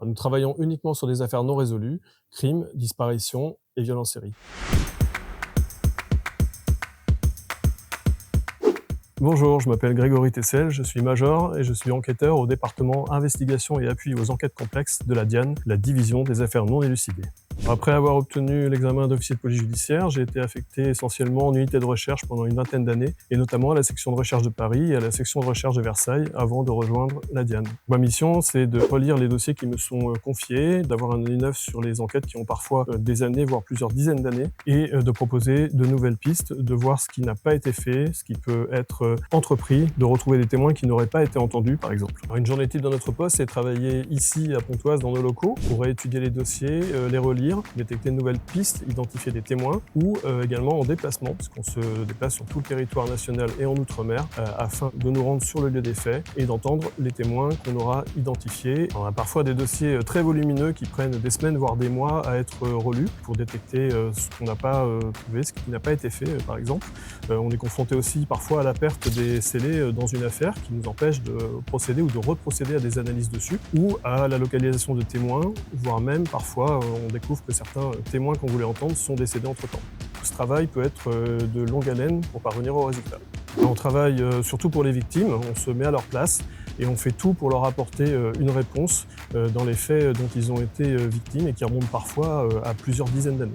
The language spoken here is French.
Nous travaillons uniquement sur des affaires non résolues, crimes, disparitions et violences série. Bonjour, je m'appelle Grégory Tessel, je suis major et je suis enquêteur au département Investigation et appui aux enquêtes complexes de la DIAN, la division des affaires non élucidées. Après avoir obtenu l'examen d'officier de police judiciaire, j'ai été affecté essentiellement en unité de recherche pendant une vingtaine d'années, et notamment à la section de recherche de Paris et à la section de recherche de Versailles, avant de rejoindre la DIAN. Ma mission, c'est de relire les dossiers qui me sont confiés, d'avoir un œil neuf sur les enquêtes qui ont parfois des années, voire plusieurs dizaines d'années, et de proposer de nouvelles pistes, de voir ce qui n'a pas été fait, ce qui peut être entrepris, de retrouver des témoins qui n'auraient pas été entendus, par exemple. Alors, une journée type dans notre poste, c'est travailler ici à Pontoise, dans nos locaux, pour étudier les dossiers, les relire, détecter de nouvelles pistes, identifier des témoins, ou également en déplacement, parce qu'on se déplace sur tout le territoire national et en Outre-mer, afin de nous rendre sur le lieu des faits et d'entendre les témoins qu'on aura identifiés. On a parfois des dossiers très volumineux qui prennent des semaines, voire des mois à être relus pour détecter ce qu'on n'a pas trouvé, ce qui n'a pas été fait, par exemple. On est confronté aussi parfois à la perte des scellés dans une affaire qui nous empêche de procéder ou de reprocéder à des analyses dessus, ou à la localisation de témoins, voire même parfois on découvre que certains témoins qu'on voulait entendre sont décédés entre-temps. Ce travail peut être de longue haleine pour parvenir au résultat. On travaille surtout pour les victimes, on se met à leur place et on fait tout pour leur apporter une réponse dans les faits dont ils ont été victimes et qui remontent parfois à plusieurs dizaines d'années.